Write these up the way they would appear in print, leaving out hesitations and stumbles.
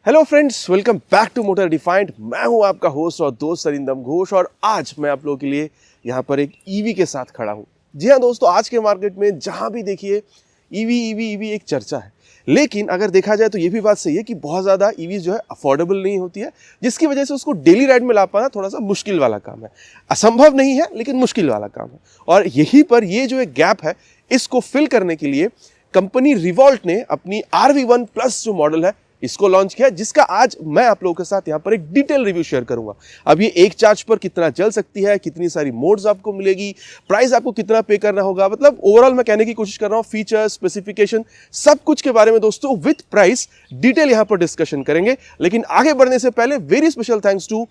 Hello friends, welcome back to motor defined. मैं हूं आपका होस्ट और दोस्त अरिंदम घोष और आज मैं आप लोगों के लिए यहां पर एक ईवी के साथ खड़ा हूं। जी हां दोस्तों, आज के मार्केट में जहां भी देखिए ईवी ईवी ईवी एक चर्चा है। लेकिन अगर देखा जाए तो ये भी बात सही है कि बहुत ज़्यादा ईवी जो है अफोर्डेबल नहीं होती है, जिसकी वजह से उसको डेली राइड में ला पाना थोड़ा सा मुश्किल वाला काम है। असंभव नहीं है लेकिन मुश्किल वाला काम है। और यहीं पर ये जो एक गैप है, इसको फिल करने के लिए कंपनी रिवॉल्ट ने अपनी RV1 प्लस जो मॉडल है इसको लॉन्च किया, जिसका आज मैं आप लोगों के साथ यहाँ पर एक डिटेल रिव्यू शेयर करूंगा। अब ये एक चार्ज पर कितना चल सकती है, कितनी सारी मोड्स आपको मिलेगी, प्राइस आपको कितना पे करना होगा, मतलब ओवरऑल मैं कहने की कोशिश कर रहा हूँ फीचर्स, स्पेसिफिकेशन, सब कुछ के बारे में दोस्तों विद प्राइस डिटेल यहाँ पर डिस्कशन करेंगे। लेकिन आगे बढ़ने से पहले very special thanks to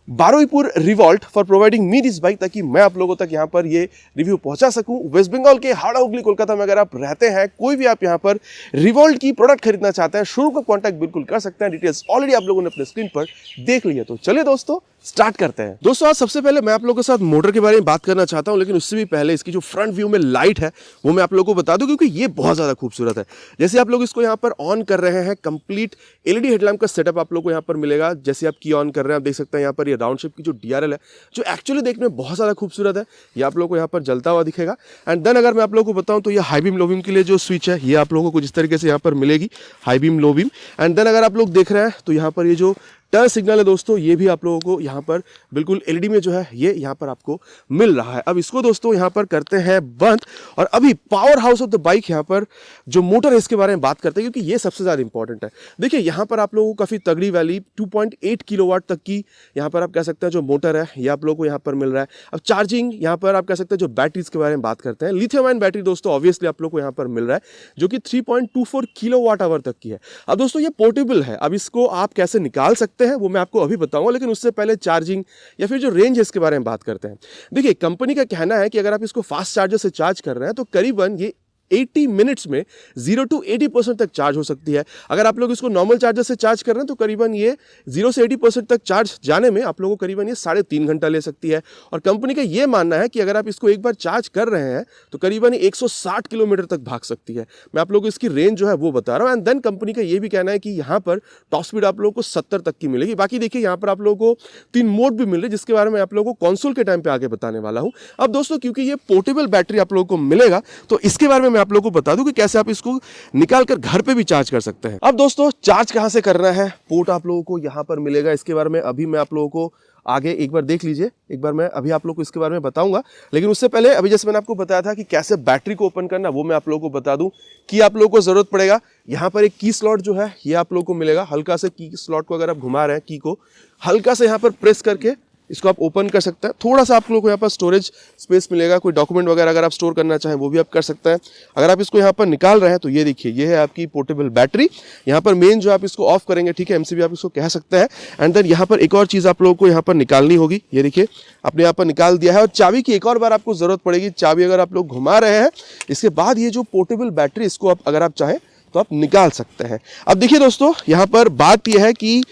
Baruipur Revolt for providing me this bike, ताकि मैं आप लोगों तक यहाँ पर ये रिव्यू पहुंचा सकूं। वेस्ट बंगाल के हावड़ा हुगली कोलकाता में अगर आप रहते हैं, कोई भी आप यहाँ पर रिवॉल्ट की प्रोडक्ट खरीदना चाहते हैं, शुरू का कॉन्टैक्ट बिल्कुल कर सकते हैं। डिटेल्स ऑलरेडी आप लोगों ने अपने स्क्रीन पर देख ली है। तो चलिए दोस्तों स्टार्ट करते हैं। दोस्तों आज सबसे पहले मैं आप लोगों के साथ मोटर के बारे में बात करना चाहता हूं, लेकिन उससे भी पहले इसकी जो फ्रंट व्यू में लाइट है वो मैं आप लोगों को बता दूं, क्योंकि ये बहुत ज़्यादा खूबसूरत है। जैसे आप लोग इसको यहाँ पर ऑन कर रहे हैं, कंप्लीट LED हेडलैम्प का सेटअप आप लोग को यहाँ पर मिलेगा। जैसे आप की ऑन कर रहे हैं, आप देख सकते हैं यहाँ पर ये राउंड शेप की जो DRL है, जो एक्चुअली देखने में बहुत ज़्यादा खूबसूरत है, ये आप लोग को यहाँ पर जलता हुआ दिखेगा। एंड देन अगर मैं आप लोगों को बताऊँ तो ये हाई बीम लो बीम के लिए जो स्विच है, ये आप लोगों को कुछ इस तरीके से यहाँ पर मिलेगी, high beam low beam. And then अगर आप लोग देख रहे हैं तो यहाँ पर ये जो टर्न सिग्नल है दोस्तों, ये भी आप लोगों को यहाँ पर बिल्कुल LED में जो है ये यहाँ पर आपको मिल रहा है। अब इसको दोस्तों यहाँ पर करते हैं बंद और अभी power house of the bike यहाँ पर जो मोटर है इसके बारे में बात करते हैं, क्योंकि ये सबसे ज़्यादा इंपॉर्टेंट है। देखिए यहाँ पर आप लोगों को काफ़ी तगड़ी वाली 2.8 किलोवाट तक की यहाँ पर आप कह सकते हैं जो मोटर है ये आप लोगों को यहाँ पर मिल रहा है। अब चार्जिंग यहाँ पर आप कह सकते हैं जो बैटरीज के बारे में बात करते हैं, लिथियम आयन बैटरी दोस्तों ऑब्वियसली आप लोग को यहाँ पर मिल रहा है, जो कि 3.24 किलोवाट आवर तक की है। अब दोस्तों ये पोर्टेबल है, अब इसको आप कैसे निकाल सकते हैं वो मैं आपको अभी बताऊंगा, लेकिन उससे पहले चार्जिंग या फिर जो रेंज है इसके बारे में बात करते हैं। देखिए कंपनी का कहना है कि अगर आप इसको फास्ट चार्जर से चार्ज कर रहे हैं तो करीबन ये 80 मिनट्स में 0 to 80% तक चार्ज हो सकती है। अगर आप लोग इसको नॉर्मल चार्जर से चार्ज कर रहे हैं तो करीबन ये 0 से 80% तक चार्ज जाने में आप लोगों को करीबन ये 3.5 घंटा ले सकती है। और कंपनी का ये मानना है कि अगर आप इसको एक बार चार्ज कर रहे हैं तो करीबन 160 किलोमीटर तक भाग सकती है। मैं आप लोगों को इसकी रेंज जो है वो बता रहा हूँ। एंड देन कंपनी का ये भी कहना है कि यहाँ पर टॉप स्पीड आप लोगों को 70 तक की मिलेगी। बाकी देखिए यहाँ पर आप लोगों को 3 मोड भी मिल रहे हैं, जिसके बारे में आप लोगों को कंसोल के टाइम पे आगे बताने वाला हूँ। अब दोस्तों क्योंकि ये पोर्टेबल बैटरी आप लोगों को मिलेगा तो इसके बारे में मैं आप लोगों को बता दूं कि कैसे आप इसको निकाल कर घर पे भी चार्ज कर सकते हैं। अब दोस्तों चार्ज कहां से करना है, पोर्ट आप लोगों को यहां पर मिलेगा। इसके बारे में अभी मैं आप लोगों को आगे एक बार देख लीजिए, एक बार मैं अभी आप लोगों को इसके बारे में बताऊंगा। लेकिन उससे पहले अभी जैसे मैंने आपको बताया था कि कैसे बैटरी को ओपन करना, वो मैं आप लोगों को बता दूं कि आप लोगों को जरूरत पड़ेगा यहाँ पर एक की स्लॉट जो है ये आप लोगों को मिलेगा। हल्का से की स्लॉट को अगर आप घुमा रहे हैं, की को हल्का से यहाँ पर प्रेस करके इसको आप ओपन कर सकते हैं। थोड़ा सा आप लोगों को यहाँ पर स्टोरेज स्पेस मिलेगा, कोई डॉक्यूमेंट वगैरह अगर आप स्टोर करना चाहें वो भी आप कर सकते हैं। अगर आप इसको यहाँ पर निकाल रहे हैं तो ये देखिए ये है आपकी पोर्टेबल बैटरी। यहाँ पर मेन जो आप इसको ऑफ करेंगे, ठीक है, MCB आप इसको कह सकते हैं। एंड देन यहाँ पर एक और चीज़ आप लोगों को यहाँ पर निकालनी होगी, ये देखिए आपने यहाँ पर निकाल दिया है। और चाबी की एक और बार आपको ज़रूरत पड़ेगी, चाबी अगर आप लोग घुमा रहे हैं इसके बाद ये जो पोर्टेबल बैटरी इसको आप अगर आप चाहें तो आप निकाल सकते हैं। अब देखिए दोस्तों यहाँ पर बात यह है कि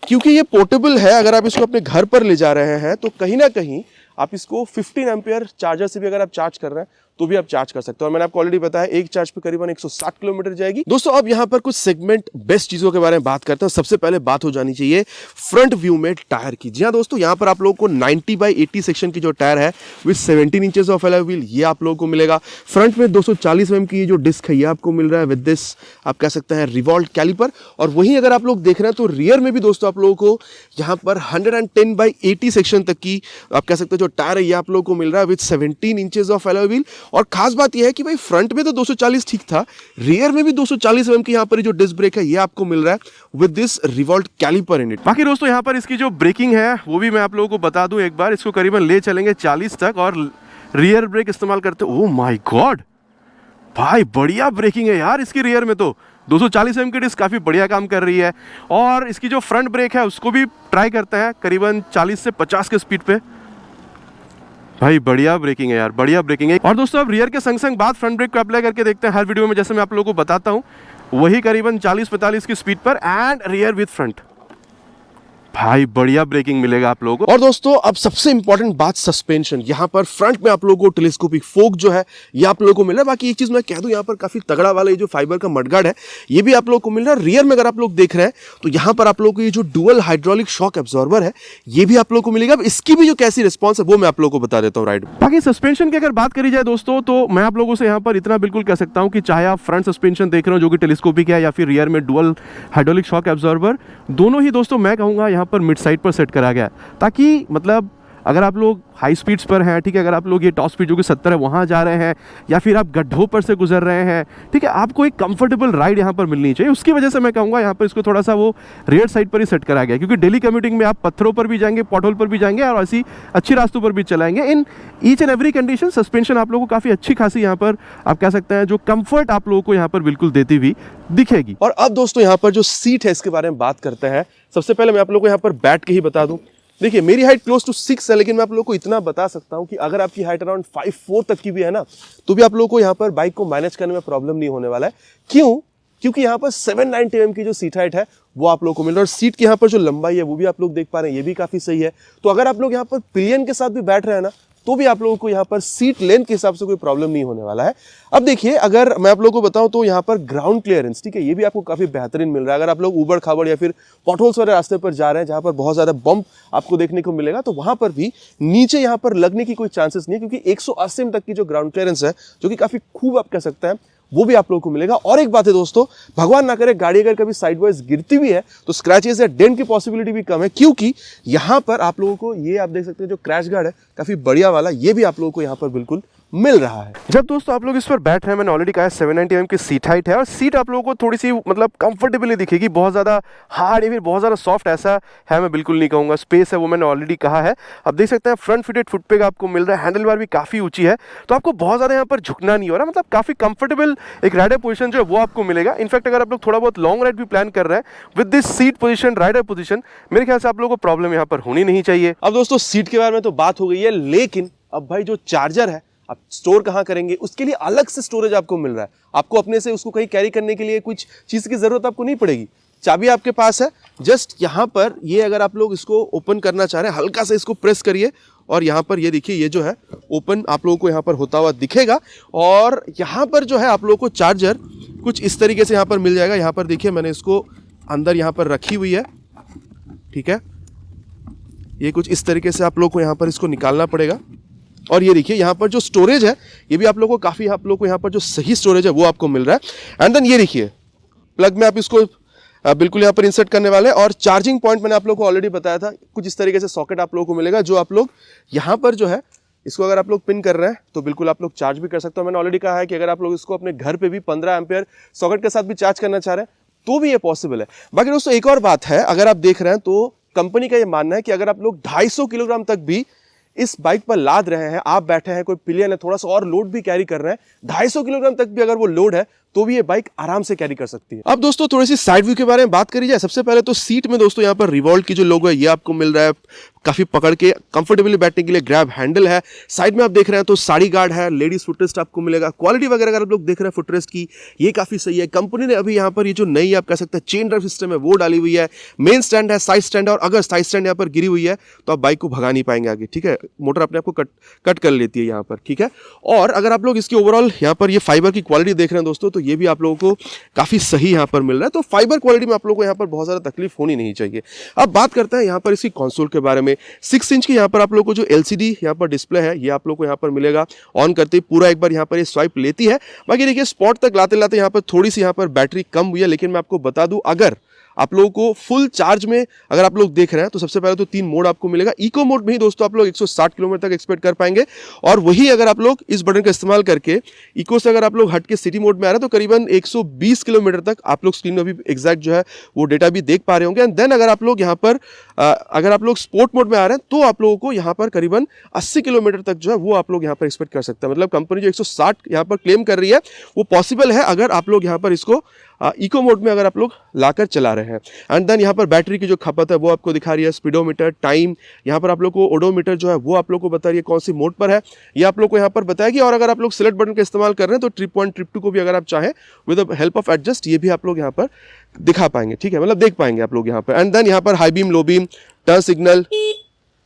क्योंकि ये पोर्टेबल है, अगर आप इसको अपने घर पर ले जा रहे हैं तो कहीं ना कहीं आप इसको 15 एम्पियर चार्जर से भी अगर आप चार्ज कर रहे हैं तो भी आप चार्ज कर सकते हो। और मैंने आपको ऑलरेडी बताया एक चार्ज पे करीबन 160 किलोमीटर जाएगी। दोस्तों अब यहाँ पर कुछ सेगमेंट बेस्ट चीजों के बारे में बात करते हैं। सबसे पहले बात हो जानी चाहिए फ्रंट व्यू में टायर की। जी हाँ दोस्तों, यहाँ पर आप लोगों को 90/80 सेक्शन की जो टायर है with 17 inches of alloy wheel ये आप लोगों को मिलेगा। फ्रंट में 240 mm की जो डिस्क है ये आपको मिल रहा है विद दिस आप कह सकते हैं रिवॉल्ट कैलिपर। और वहीं अगर आप लोग देख रहे हैं तो रियर में भी दोस्तों आप लोगों को यहाँ पर 110/80 सेक्शन तक की आप कह सकते हैं जो टायर है ये आप लोगों को मिल रहा है with 17 inches of alloy wheel. और खास बात यह है कि भाई फ्रंट में तो 240 ठीक था, रियर में भी 240 mm की यहाँ पर जो डिस्क ब्रेक है ये आपको मिल रहा है with this Revolt caliper in it. बाकी दोस्तों यहाँ पर इसकी जो ब्रेकिंग है वो भी मैं आप लोगों को बता दूं एक बार, इसको करीबन ले चलेंगे 40 तक और रियर ब्रेक इस्तेमाल करते। ओह माय गॉड भाई, बढ़िया ब्रेकिंग है यार इसकी रियर में तो। 240 mm की डिस्क काफ़ी बढ़िया काम कर रही है। और इसकी जो फ्रंट ब्रेक है उसको भी ट्राई करते हैं करीबन 40 से 50 के स्पीड पे। भाई बढ़िया ब्रेकिंग है यार, बढ़िया ब्रेकिंग है। और दोस्तों अब रियर के संग संग बात फ्रंट ब्रेक को अप्लाई करके देखते हैं। हर वीडियो में जैसे मैं आप लोगों को बताता हूँ वही करीबन 40-45 की स्पीड पर एंड रियर विथ फ्रंट। भाई बढ़िया ब्रेकिंग मिलेगा आप लोगों को। और दोस्तों अब सबसे इंपॉर्टेंट बात सस्पेंशन, यहाँ पर फ्रंट में आप लोगों को टेलीस्कोपिक फोक जो है ये आप लोगों को मिल रहा है। बाकी एक चीज मैं कह दूं, यहाँ पर काफी तगड़ा वाला ये जो फाइबर का मडगार्ड है ये भी आप लोगों को मिल रहा है। रियर में अगर आप लोग देख रहे हैं तो यहाँ पर आप लोगों को ये जो डुअल हाइड्रोलिक शॉक एब्जॉर्बर है ये भी आप लोगों को मिलेगा। अब इसकी भी जो कैसी रिस्पॉन्स है वो मैं आप लोगों को बता देता हूँ राइड। बाकी सस्पेंशन की अगर बात करी जाए दोस्तों तो मैं आप लोगों से यहाँ पर इतना बिल्कुल कह सकता हूँ कि चाहे आप फ्रंट सस्पेंशन देख रहे हो जो कि टेलीस्कोपिक है या फिर रियर में डुअल हाइड्रोलिक शॉक एब्जॉर्बर, दोनों ही दोस्तों मैं कहूँगा यहाँ पर मिड साइड पर सेट करा गया है, ताकि मतलब अगर आप लोग हाई स्पीड्स पर हैं, ठीक है, अगर आप लोग ये टॉप स्पीड जो कि 70 है वहाँ जा रहे हैं या फिर आप गड्ढों पर से गुजर रहे हैं, ठीक है, आपको एक कंफर्टेबल राइड यहाँ पर मिलनी चाहिए। उसकी वजह से मैं कहूँगा यहाँ पर इसको थोड़ा सा वो रियर साइड पर ही सेट करा गया, क्योंकि डेली कम्यूटिंग में आप पत्थरों पर भी जाएंगे, पॉटहोल पर भी जाएंगे और ऐसी अच्छी रास्तों पर भी चलाएंगे। In each and every condition suspension आप लोगों को काफ़ी अच्छी खासी यहाँ पर आप कह सकते हैं जो कंफर्ट आप लोगों को यहाँ पर बिल्कुल देती हुई दिखेगी। और अब दोस्तों यहाँ पर जो सीट है इसके बारे में बात करते हैं। सबसे पहले मैं आप लोगों को यहाँ पर बैठ के ही बता दूं, देखिए मेरी हाइट क्लोज टू 6 है, लेकिन मैं आप लोगों को इतना बता सकता हूं कि अगर आपकी हाइट अराउंड 5'4" तक की भी है ना तो भी आप लोगों को यहाँ पर बाइक को मैनेज करने में प्रॉब्लम नहीं होने वाला है। क्यों? क्योंकि यहाँ पर 790 mm की जो सीट हाइट है वो आप लोगों को मिल रहा है और सीट की यहाँ पर जो लंबाई है वो भी आप लोग देख पा रहे हैं, ये भी काफी सही है। तो अगर आप लोग यहाँ पर पिलियन के साथ भी बैठ रहे हैं ना तो भी आप लोगों को यहाँ पर सीट लेंथ के हिसाब से कोई प्रॉब्लम नहीं होने वाला है। अब देखिए अगर मैं आप लोगों को बताऊं तो यहाँ पर ग्राउंड क्लियरेंस, ठीक है, ये भी आपको काफी बेहतरीन मिल रहा है। अगर आप लोग ऊबड़ खाबड़ या फिर पॉटहोल्स वाले रास्ते पर जा रहे हैं जहां पर बहुत ज्यादा बम्प आपको देखने को मिलेगा तो वहां पर भी नीचे यहाँ पर लगने की कोई चांसेस नहीं है, क्योंकि 180 mm तक की जो ग्राउंड क्लियरेंस है जो कि काफी खूब आप कह सकते हैं वो भी आप लोगों को मिलेगा। और एक बात है दोस्तों, भगवान ना करे गाड़ी अगर कभी साइडवाइज गिरती भी है तो स्क्रैचेस या डेंट की पॉसिबिलिटी भी कम है, क्योंकि यहाँ पर आप लोगों को ये आप देख सकते हैं जो क्रैश गार्ड है काफी बढ़िया वाला, ये भी आप लोगों को यहाँ पर बिल्कुल मिल रहा है। जब दोस्तों आप लोग इस पर बैठ रहे हैं, मैंने ऑलरेडी कहा 790 mm की सीट हाइट है और सीट आप लोगों को थोड़ी सी मतलब कंफर्टेबली दिखेगी, बहुत ज़्यादा हार्ड या फिर बहुत ज़्यादा सॉफ्ट ऐसा है मैं बिल्कुल नहीं कहूँगा। स्पेस है वो मैंने ऑलरेडी कहा है। अब देख सकते हैं फ्रंट फिटेड फुट पेग आपको मिल रहा है, हैंडल बार भी काफ़ी ऊंची है तो आपको बहुत ज़्यादा यहाँ पर झुकना नहीं हो रहा, मतलब काफ़ी कंफर्टेबल एक राइडर पोजीशन जो है वो आपको मिलेगा। इनफैक्ट अगर आप लोग थोड़ा बहुत लॉन्ग राइड भी प्लान कर रहे हैं with this seat position rider position, मेरे ख्याल से आप लोगों को प्रॉब्लम यहाँ पर होनी नहीं चाहिए। अब दोस्तों सीट के बारे में तो बात हो गई है, लेकिन अब भाई जो चार्जर है आप स्टोर कहाँ करेंगे, उसके लिए अलग से स्टोरेज आपको मिल रहा है। आपको अपने से उसको कहीं कैरी करने के लिए कुछ चीज़ की ज़रूरत आपको नहीं पड़ेगी, चाबी आपके पास है। जस्ट यहाँ पर ये अगर आप लोग इसको ओपन करना चाह रहे हैं हल्का से इसको प्रेस करिए और यहाँ पर ये देखिए ये जो है ओपन आप लोगों को यहाँ पर होता हुआ दिखेगा। और यहाँ पर जो है आप लोगों को चार्जर कुछ इस तरीके से यहाँ पर मिल जाएगा। यहाँ पर देखिए मैंने इसको अंदर यहाँ पर रखी हुई है, ठीक है, ये कुछ इस तरीके से आप लोग को यहाँ पर इसको निकालना पड़ेगा। और ये देखिए यहाँ पर जो स्टोरेज है ये भी आप लोगों को काफ़ी, आप लोगों को यहाँ पर जो सही स्टोरेज है वो आपको मिल रहा है। एंड देन ये देखिए प्लग में आप इसको बिल्कुल यहाँ पर इंसर्ट करने वाले हैं। और चार्जिंग पॉइंट मैंने आप लोगों को ऑलरेडी बताया था, कुछ इस तरीके से सॉकेट आप लोगों को मिलेगा जो आप लोग यहाँ पर जो है इसको अगर आप लोग पिन कर रहे हैं तो बिल्कुल आप लोग चार्ज भी कर सकते हो। मैंने ऑलरेडी कहा है कि अगर आप लोग इसको अपने घर पे भी 15 एम्पियर सॉकेट के साथ भी चार्ज करना चाह रहे हैं तो भी ये पॉसिबल है। बाकी दोस्तों एक और बात है, अगर आप देख रहे हैं तो कंपनी का ये मानना है कि अगर आप लोग 250 किलोग्राम तक भी इस बाइक पर लाद रहे हैं, आप बैठे हैं, कोई पिलियन है, थोड़ा सा और लोड भी कैरी कर रहे हैं, 250 किलोग्राम तक भी अगर वो लोड है तो भी ये बाइक आराम से कैरी कर सकती है। अब दोस्तों थोड़ी सी साइड व्यू के बारे में बात करी जाए। सबसे पहले तो सीट में दोस्तों यहाँ पर रिवॉल्ट की जो लोगो है ये आपको मिल रहा है, काफी पकड़ के कंफर्टेबली बैठने के लिए ग्रैब हैंडल है। साइड में आप देख रहे हैं तो साड़ी गार्ड है, लेडीज फुटरेस्ट आपको मिलेगा। क्वालिटी वगैरह अगर आप लोग देख रहे हैं फुटरेस्ट की ये काफी सही है। कंपनी ने अभी यहाँ पर ये जो नई आप कह सकते हैं चेन ड्राइव सिस्टम है वो डाली हुई है। मेन स्टैंड है, साइड स्टैंड है, और अगर साइड स्टैंड यहाँ पर गिरी हुई है तो आप बाइक को भगा नहीं पाएंगे आगे, ठीक है, मोटर अपने आप को कट कर लेती है यहाँ पर, ठीक है। और अगर आप लोग इसकी ओवरऑल यहाँ पर ये फाइबर की क्वालिटी देख रहे हैं दोस्तों तो ये भी आप लोगों को काफी सही यहाँ पर मिल रहा है। तो फाइबर क्वालिटी में आप लोगों को यहाँ पर बहुत ज्यादा तकलीफ होनी नहीं चाहिए। अब बात करते हैं यहाँ पर इसकी कंसोल के बारे में। 6 इंच की यहाँ पर आप लोगों को जो LCD यहाँ पर डिस्प्ले है ये आप लोगों को यहाँ पर मिलेगा। ऑन करते ही पूरा एक बार यहाँ पर ये स्वाइप लेती है। बाकी देखिए स्पॉट तक लाते लाते यहाँ पर थोड़ी सी यहाँ पर बैटरी कम हुई है, लेकिन मैं आपको बता दूं अगर आप लोगों को फुल चार्ज में अगर आप लोग देख रहे हैं तो सबसे पहले तो 3 मोड आपको मिलेगा। इको मोड में ही दोस्तों आप लोग 160 किलोमीटर तक एक्सपेक्ट कर पाएंगे, और वही अगर आप लोग इस बटन का इस्तेमाल करके इको से अगर आप लोग हट के सिटी मोड में आ रहे हैं तो करीबन 120 किलोमीटर तक आप लोग स्क्रीन में भी एग्जैक्ट जो है वो डेटा भी देख पा रहे होंगे। एंड देन अगर आप लोग यहाँ पर अगर आप लोग स्पोर्ट मोड में आ रहे हैं तो आप लोगों को यहाँ पर करीबन 80 किलोमीटर तक जो है वो आप लोग यहाँ पर एक्सपेक्ट कर सकते हैं। मतलब कंपनी जो 160 यहाँ पर क्लेम कर रही है वो पॉसिबल है अगर आप लोग यहाँ पर इसको इको मोड में अगर आप लोग लाकर चला रहे हैं। एंड देन यहाँ पर बैटरी की जो खपत है वो आपको दिखा रही है, स्पीडोमीटर, टाइम, यहाँ पर आप लोग को ओडोमीटर जो है वो आप लोग को बता रही है कौन सी मोड पर है ये आप लोग को यहाँ पर बताएगी। और अगर आप लोग सिलेक्ट बटन का इस्तेमाल कर रहे हैं तो ट्रिप 1 ट्रिप 2 को भी अगर आप चाहें with the help of adjust ये भी आप लोग यहाँ पर दिखा पाएंगे, ठीक है, मतलब देख पाएंगे आप लोग यहाँ पर। एंड देन यहाँ पर high beam, low beam, turn signal,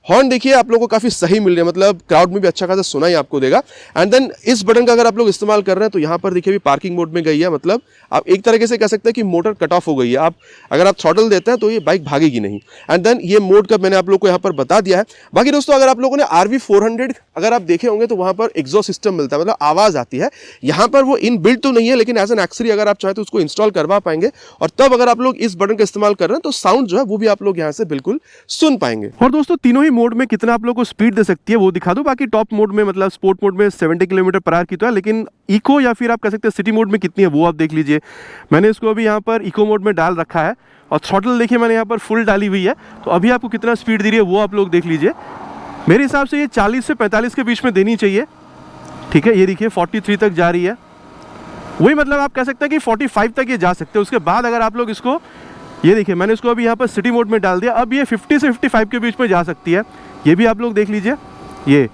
horn देखिए आप लोगों को काफ़ी सही मिल रहा है, मतलब क्राउड में भी अच्छा खासा सुनाई आपको देगा। एंड देन इस बटन का अगर आप लोग इस्तेमाल कर रहे हैं तो यहाँ पर देखिए भी पार्किंग मोड में गई है, मतलब आप एक तरीके से कह सकते हैं कि मोटर कट ऑफ हो गई है। आप अगर आप थ्रॉटल देते हैं तो ये बाइक भागेगी नहीं। एंड देन ये मोड का मैंने आप लोग को यहाँ पर बता दिया है। बाकी दोस्तों अगर आप लोगों ने RV400 अगर आप देखे होंगे तो वहाँ पर एग्जॉस्ट सिस्टम मिलता है, मतलब आवाज़ आती है। यहाँ पर वो इन बिल्ट तो नहीं है, लेकिन एज एन एक्सेसरी अगर आप चाहें तो उसको इंस्टॉल करवा पाएंगे, और तब अगर आप लोग इस बटन का इस्तेमाल कर रहे हैं तो साउंड जो है वो भी आप लोग यहाँ से बिल्कुल सुन पाएंगे। और दोस्तों तीनों ही मोड में कितना आप लोग को स्पीड दे सकती है वो दिखा दूं। बाकी टॉप मोड में मतलब स्पोर्ट मोड में 70 किलोमीटर पर आवर की तो है, लेकिन इको या फिर आप कह सकते हैं सिटी मोड में कितनी है वो आप देख लीजिए। मैंने इसको अभी यहाँ पर इको मोड में डाल रखा है, और थ्रॉटल देखिए मैंने यहाँ पर फुल डाली हुई है, तो अभी आपको कितना स्पीड दे रही है वो आप लोग देख लीजिए। मेरे हिसाब से ये 40 से 45 के बीच में देनी चाहिए, ठीक है। ये देखिए 43 तक जा रही है, वही मतलब आप कह सकते हैं कि 45 तक ये जा सकते हैं। उसके बाद अगर आप लोग इसको, ये देखिए मैंने इसको अभी यहाँ पर सिटी मोड में डाल दिया, अब ये 50 से 55 के बीच में जा सकती है, ये भी आप लोग देख लीजिए ये,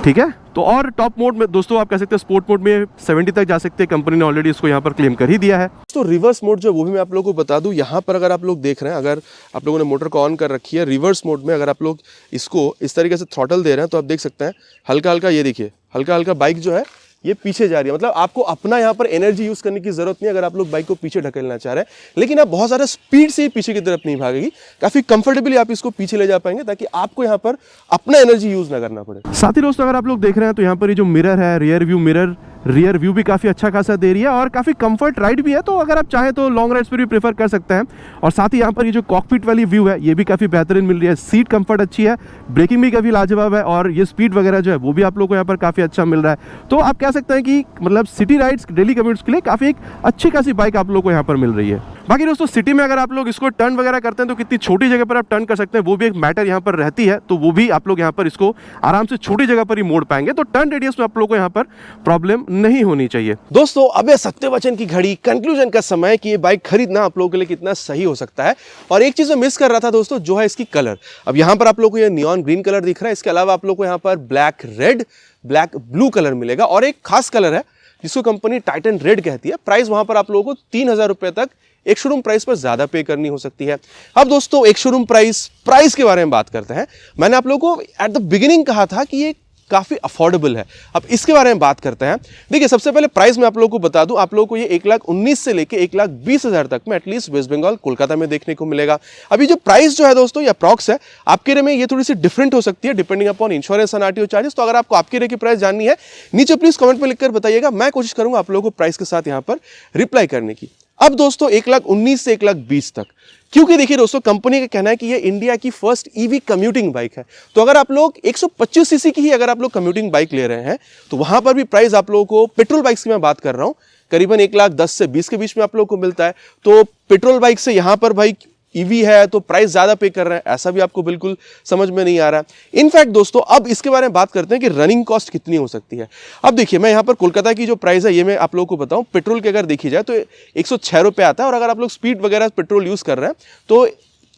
ठीक है। तो और टॉप मोड में दोस्तों आप कह सकते हैं स्पोर्ट मोड में 70 तक जा सकते हैं, कंपनी ने ऑलरेडी इसको यहाँ पर क्लेम कर ही दिया है। तो रिवर्स मोड जो वो भी मैं आप लोगों को बता दूं, यहाँ पर अगर आप लोग देख रहे हैं, अगर आप लोगों ने मोटर को ऑन कर रखी है, रिवर्स मोड में अगर आप लोग इसको इस तरीके से थ्रॉटल दे रहे हैं तो आप देख सकते हैं हल्का हल्का, ये देखिए हल्का हल्का बाइक जो है ये पीछे जा रही है। मतलब आपको अपना यहाँ पर एनर्जी यूज करने की जरूरत नहीं अगर आप लोग बाइक को पीछे ढकेलना चाह रहे हैं, लेकिन आप बहुत ज़्यादा स्पीड से पीछे की तरफ नहीं भागेगी, काफी कंफर्टेबली आप इसको पीछे ले जा पाएंगे ताकि आपको यहाँ पर अपना एनर्जी यूज ना करना पड़े। साथ ही दोस्तों अगर आप लोग देख रहे हैं तो यहाँ पर ये जो मिरर है, रियर व्यू भी काफ़ी अच्छा खासा दे रही है, और काफ़ी कंफर्ट राइड भी है, तो अगर आप चाहें तो लॉन्ग राइड्स पर भी प्रेफर कर सकते हैं। और साथ ही यहाँ पर ये जो कॉकपिट वाली व्यू है ये भी काफ़ी बेहतरीन मिल रही है, सीट कंफर्ट अच्छी है, ब्रेकिंग भी काफ़ी लाजवाब है, और ये स्पीड वगैरह जो है वो भी आप लोग को यहाँ पर काफ़ी अच्छा मिल रहा है। तो आप कह सकते हैं कि मतलब सिटी राइड्स, डेली कम्यूट्स के लिए काफ़ी एक अच्छी खासी बाइक आप लोग को यहाँ पर मिल रही है। बाकी दोस्तों सिटी में अगर आप लोग इसको टर्न वगैरह करते हैं तो कितनी छोटी जगह पर आप टर्न कर सकते हैं वो भी एक मैटर यहाँ पर रहती है, तो वो भी आप लोग यहाँ पर इसको आराम से छोटी जगह पर ही मोड़ पाएंगे, तो टर्न रेडियस में आप लोग को यहाँ पर प्रॉब्लम नहीं होनी चाहिए। दोस्तों अब ये सत्यवचन की घड़ी, कंक्लूजन का समय कि ये बाइक खरीदना आप लोगों के लिए कितना सही हो सकता है। और एक चीज मैं मिस कर रहा था दोस्तों, जो है इसकी कलर। अब यहाँ पर आप लोग को ये नियॉन ग्रीन कलर दिख रहा है, इसके अलावा आप लोग को यहाँ पर black red, black blue colour मिलेगा, और एक खास कलर है जिसको कंपनी टाइटन रेड कहती है। प्राइस वहां पर आप लोगों को 3000 रुपए तक एक शोरूम प्राइस पर ज्यादा पे करनी हो सकती है। अब दोस्तों एक शोरूम प्राइस के बारे में बात करते हैं। मैंने आप लोगों को एट द बिगिनिंग कहा था कि ये काफी अफोर्डेबल है, अब इसके बारे में बात करते हैं। देखिए सबसे पहले प्राइस मैं आप लोगों को बता दूं, आप लोगों को ये 1,19,000 से लेके 1,20,000 तक में एटलीस्ट वेस्ट बंगाल कोलकाता में देखने को मिलेगा। अभी जो प्राइस जो है दोस्तों ये अप्रॉक्स है, आपके एरिया में ये थोड़ी सी डिफरेंट हो सकती है depending upon insurance and RTO charges. तो अगर आपको आपके एरिया की प्राइस जाननी है नीचे प्लीज कमेंट में लिखकर बताइएगा, मैं कोशिश करूंगा आप लोगों को प्राइस के साथ यहाँ पर रिप्लाई करने की। अब दोस्तों 1,19,000 से 1,20,000 तक, क्योंकि देखिए दोस्तों कंपनी का कहना है कि ये इंडिया की फर्स्ट ईवी कम्यूटिंग बाइक है। तो अगर आप लोग 125 सीसी की ही अगर आप लोग कम्यूटिंग बाइक ले रहे हैं तो वहां पर भी प्राइस आप लोगों को, पेट्रोल बाइक्स की मैं बात कर रहा हूं, करीबन 1,10,000 से 20 के बीच में आप लोग को मिलता है। तो पेट्रोल बाइक से यहां पर भाई ईवी है तो प्राइस ज्यादा पे कर रहे हैं, ऐसा भी आपको बिल्कुल समझ में नहीं आ रहा है। इनफैक्ट दोस्तों अब इसके बारे में बात करते हैं कि रनिंग कॉस्ट कितनी हो सकती है। अब देखिए मैं यहाँ पर कोलकाता की जो प्राइस है ये मैं आप लोगों को बताऊं, पेट्रोल की अगर देखी जाए तो 106 रुपये आता है, और अगर आप लोग स्पीड वगैरह पेट्रोल यूज कर रहे हैं तो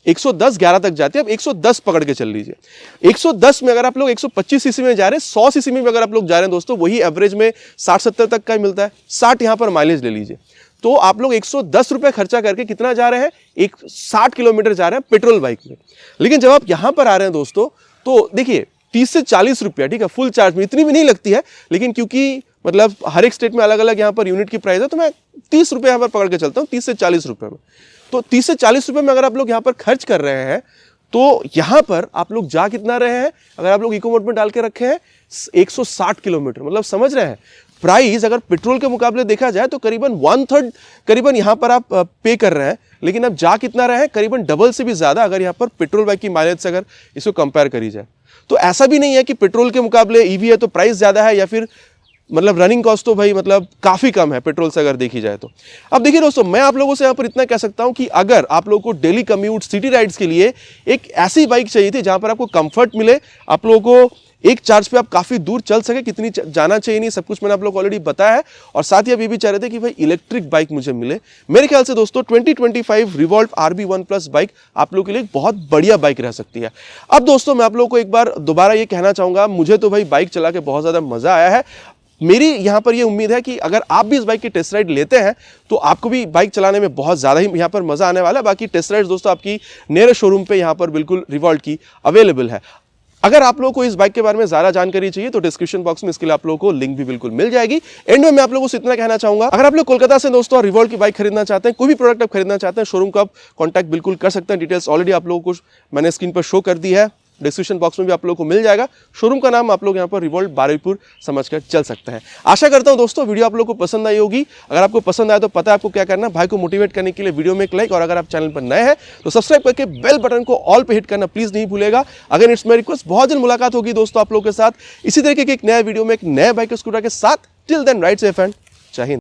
110-11 तक जाती है। अब 110 पकड़ के चल लीजिए, 110 में अगर आप लोग 125 सीसी में जा रहे हैं, 100 सीसी में भी अगर आप लोग जा रहे हैं दोस्तों, वही एवरेज में 60-70 तक का मिलता है। 60 यहाँ पर माइलेज ले लीजिए, तो आप लोग 110 रुपए खर्चा करके कितना जा रहे हैं, 60 किलोमीटर जा रहे हैं पेट्रोल बाइक में। लेकिन जब आप यहां पर आ रहे हैं दोस्तों तो देखिए 30 से 40 रुपया, ठीक है, फुल चार्ज में इतनी भी नहीं लगती है, लेकिन क्योंकि मतलब हर एक स्टेट में अलग अलग यहाँ पर यूनिट की प्राइस है, तो मैं 30 रुपये यहाँ पर पकड़ के चलता हूँ, 30 से 40 रुपये में। तो 30 से 40 रुपये में अगर आप लोग यहाँ पर खर्च कर रहे हैं तो यहाँ पर आप लोग जा कितना रहे हैं, अगर आप लोग इको मोड में डाल के रखे हैं 160 किलोमीटर, मतलब समझ रहे हैं प्राइस अगर पेट्रोल के मुकाबले देखा जाए तो करीबन 1/3 करीबन यहाँ पर आप पे कर रहे हैं, लेकिन अब जा कितना रहे हैं, करीबन डबल से भी ज्यादा अगर यहाँ पर पेट्रोल बाइक की माइलेज से अगर इसको कंपेयर करी जाए। तो ऐसा भी नहीं है कि पेट्रोल के मुकाबले ईवी है तो प्राइस ज्यादा है, या फिर मतलब रनिंग कॉस्ट तो भाई मतलब काफी कम है पेट्रोल से अगर देखी जाए तो। अब देखिए दोस्तों मैं आप लोगों से यहाँ पर इतना कह सकता हूँ कि अगर आप लोगों को डेली कम्यूट, सिटी राइड्स के लिए एक ऐसी बाइक चाहिए थी जहां पर आपको कंफर्ट मिले, आप लोगों को एक चार्ज पे आप काफी दूर चल सके, कितनी जाना चाहिए नहीं सब कुछ मैंने आप लोग ऑलरेडी बताया है, और साथ ही आप ये भी चाह रहे थे कि भाई इलेक्ट्रिक बाइक मुझे मिले, मेरे ख्याल से दोस्तों 2025 रिवॉल्ट RB1 प्लस बाइक आप लोग के लिए बहुत बढ़िया बाइक रह सकती है। अब दोस्तों मैं आप लोगों को एक बार दोबारा ये कहना चाहूंगा, मुझे तो भाई बाइक चला के बहुत ज्यादा मजा आया है। मेरी यहाँ पर ये उम्मीद है कि अगर आप भी इस बाइक की टेस्ट राइड लेते हैं तो आपको भी बाइक चलाने में बहुत ज़्यादा ही यहाँ पर मज़ा आने वाला है। बाकी टेस्ट राइड दोस्तों आपकी नियर शोरूम पे यहाँ पर बिल्कुल रिवॉल्ट की अवेलेबल है। अगर आप लोगों को इस बाइक के बारे में ज़्यादा जानकारी चाहिए तो डिस्क्रिप्शन बॉक्स में इसके लिए आप लोगों को लिंक भी बिल्कुल मिल जाएगी। एंड में मैं आप लोगों को इतना कहना चाहूंगा, अगर आप लोग कोलकाता से दोस्तों रिवॉल्ट की बाइक खरीदना चाहते हैं, कोई भी प्रोडक्ट आप खरीदना चाहते हैं, शोरूम का आप कॉन्टैक्ट बिल्कुल कर सकते हैं। डिटेल्स ऑलरेडी आप लोगों को मैंने स्क्रीन पर शो कर दी है, डिस्क्रिप्शन बॉक्स में भी आप लोगों को मिल जाएगा। शोरूम का नाम आप लोग यहाँ पर रिवॉल्ट बारुईपुर समझकर चल सकते हैं। आशा करता हूँ दोस्तों वीडियो आप लोगों को पसंद आई होगी। अगर आपको पसंद आया तो पता है आपको क्या करना है, भाई को मोटिवेट करने के लिए वीडियो में एक लाइक, और अगर आप चैनल पर नए हैं तो सब्सक्राइब करके बेल बटन को ऑल पे हिट करना प्लीज नहीं भूलेगा। अगर इट्स माय रिक्वेस्ट, बहुत जल्द मुलाकात होगी दोस्तों आप लोगों के साथ इसी तरीके के एक नया वीडियो में एक नए बाइक स्कूटर के साथ। Till then ride safe and